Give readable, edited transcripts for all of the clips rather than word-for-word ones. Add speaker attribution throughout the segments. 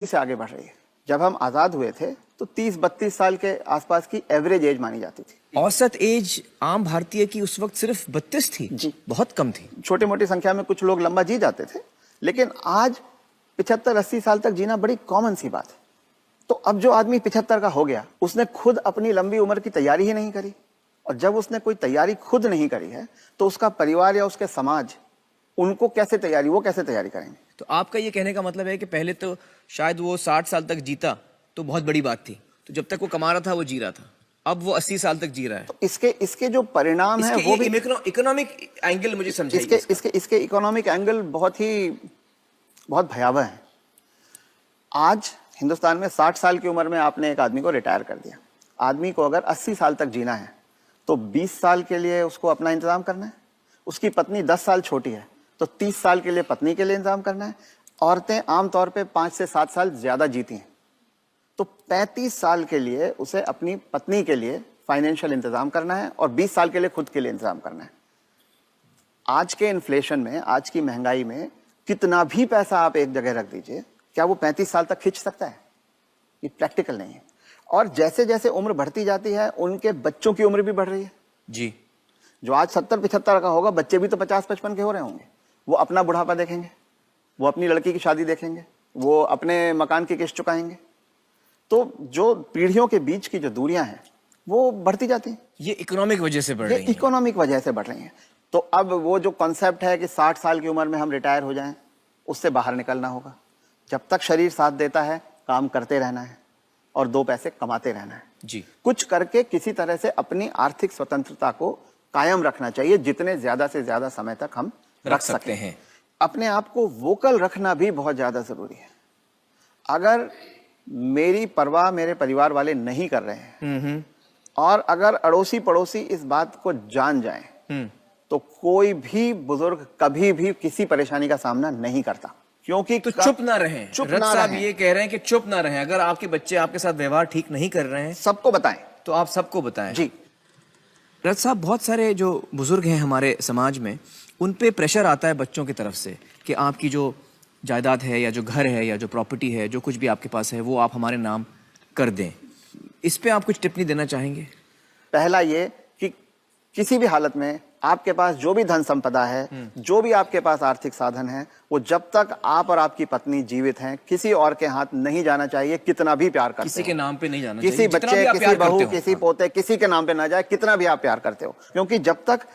Speaker 1: से आगे बढ़ रही है। जब हम आजाद हुए थे तो 30-32 साल के आसपास की एवरेज एज मानी जाती थी।
Speaker 2: औसत एज आम भारतीय की उस वक्त सिर्फ 32 थी
Speaker 1: जी,
Speaker 2: बहुत कम थी।
Speaker 1: छोटी मोटी संख्या में कुछ लोग लंबा जी जाते थे, लेकिन आज 75-80 साल तक जीना बड़ी कॉमन सी बात है। तो अब जो आदमी 75 का हो गया, उसने खुद अपनी लंबी उम्र की तैयारी ही नहीं करी, और जब उसने कोई तैयारी खुद नहीं करी है तो उसका परिवार या उसके समाज उनको कैसे तैयारी करेंगे।
Speaker 2: तो आपका ये कहने का मतलब है कि पहले तो शायद वो 60 साल तक जीता तो बहुत बड़ी बात थी, तो जब तक वो कमा रहा था वो जी रहा था, अब वो 80 साल तक जी रहा है।
Speaker 1: तो इसके जो परिणाम है वो भी
Speaker 2: इकोनॉमिक एंगल मुझे समझाइए।
Speaker 1: इसके इकोनॉमिक एंगल बहुत भयावह है। आज हिंदुस्तान में 60 साल की उम्र में आपने एक आदमी को रिटायर कर दिया। आदमी को अगर 80 साल तक जीना है तो 20 साल के लिए उसको अपना इंतजाम करना है। उसकी पत्नी 10 साल छोटी है तो 30 साल के लिए पत्नी के लिए इंतजाम करना है। औरतें आमतौर पे 5 से 7 साल ज्यादा जीती हैं, तो 35 साल के लिए उसे अपनी पत्नी के लिए फाइनेंशियल इंतजाम करना है और 20 साल के लिए खुद के लिए इंतजाम करना है। आज के इन्फ्लेशन में, आज की महंगाई में कितना भी पैसा आप एक जगह रख दीजिए, क्या वो 35 साल तक खींच सकता है? ये प्रैक्टिकल नहीं है। और जैसे जैसे उम्र बढ़ती जाती है उनके बच्चों की उम्र भी बढ़ रही है
Speaker 2: जी।
Speaker 1: जो आज 70-75 का होगा, बच्चे भी तो 50-55 के हो रहे होंगे। वो अपना बुढ़ापा देखेंगे, वो अपनी लड़की की शादी देखेंगे, वो अपने मकान की किस्त चुकाएंगे। तो जो पीढ़ियों के बीच की जो दूरियां हैं वो बढ़ती जाती हैं।
Speaker 2: ये इकोनॉमिक वजह से बढ़ रही है।
Speaker 1: इकोनॉमिक वजह से बढ़ रही हैं। तो अब वो जो कॉन्सेप्ट है कि 60 साल की उम्र में हम रिटायर हो जाएं, उससे बाहर निकलना होगा। जब तक शरीर साथ देता है काम करते रहना है और 2 पैसे कमाते रहना है
Speaker 2: जी।
Speaker 1: कुछ करके किसी तरह से अपनी आर्थिक स्वतंत्रता को कायम रखना चाहिए, जितने ज्यादा से ज्यादा समय तक हम रख सकते हैं। अपने आप को वोकल रखना भी बहुत ज्यादा जरूरी है। अगर मेरी परवाह मेरे परिवार वाले नहीं कर रहे हैं और अगर अड़ोसी पड़ोसी इस बात को जान जाएं, तो कोई भी बुजुर्ग कभी भी किसी परेशानी का सामना नहीं करता। क्योंकि
Speaker 2: तो चुप ना रहें। रथ साहब ये कह रहे हैं कि चुप ना रहें। अगर आपके बच्चे आपके साथ व्यवहार ठीक नहीं कर रहे हैं,
Speaker 1: सबको बताएं।
Speaker 2: तो आप सबको बताएं।
Speaker 1: जी।
Speaker 2: रथ साहब, बहुत सारे जो बुजुर्ग हैं हमारे समाज में, उन पे प्रेशर आता है बच्चों की तरफ से कि आपकी जो जायदाद है या जो घर है या जो प्रॉपर्टी है, जो कुछ भी आपके पास है, वो आप हमारे नाम कर दें। इस पे आप कुछ टिप्पणी देना चाहेंगे?
Speaker 1: पहला ये कि किसी भी हालत में आपके पास जो भी धन संपदा है, जो भी आपके पास आर्थिक साधन है, वो जब तक आप और आपकी पत्नी जीवित हैं किसी और के हाथ नहीं जाना चाहिए। कितना भी प्यार करते
Speaker 2: किसी के नाम पे नहीं जाना
Speaker 1: चाहिए, किसी बच्चे, किसी बहू, किसी पोते, किसी के नाम पे ना जाए, कितना भी आप प्यार करते हो। क्योंकि जब तक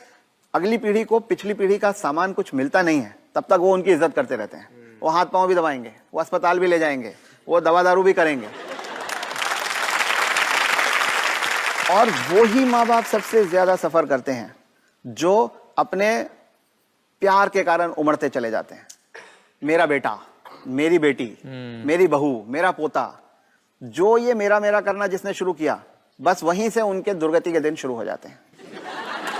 Speaker 1: अगली पीढ़ी को पिछली पीढ़ी का सामान कुछ मिलता नहीं है, तब तक वो उनकी इज्जत करते रहते हैं। वो हाथ पांव भी दबाएंगे, वो अस्पताल भी ले जाएंगे, वो दवा दारू भी करेंगे। और वो ही माँ बाप सबसे ज्यादा सफर करते हैं जो अपने प्यार के कारण उमड़ते चले जाते हैं। मेरा बेटा, मेरी बेटी, मेरी बहू, मेरा पोता, जो ये मेरा मेरा करना जिसने शुरू किया, बस वहीं से उनके दुर्गति के दिन शुरू हो जाते हैं।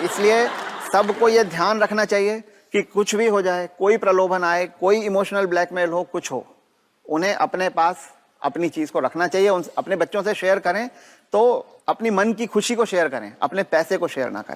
Speaker 1: इसलिए सबको ये ध्यान रखना चाहिए कि कुछ भी हो जाए, कोई प्रलोभन आए, कोई इमोशनल ब्लैकमेल हो, कुछ हो, उन्हें अपने पास अपनी चीज को रखना चाहिए। अपने बच्चों से शेयर करें तो अपनी मन की खुशी को शेयर करें, अपने पैसे को शेयर ना करें।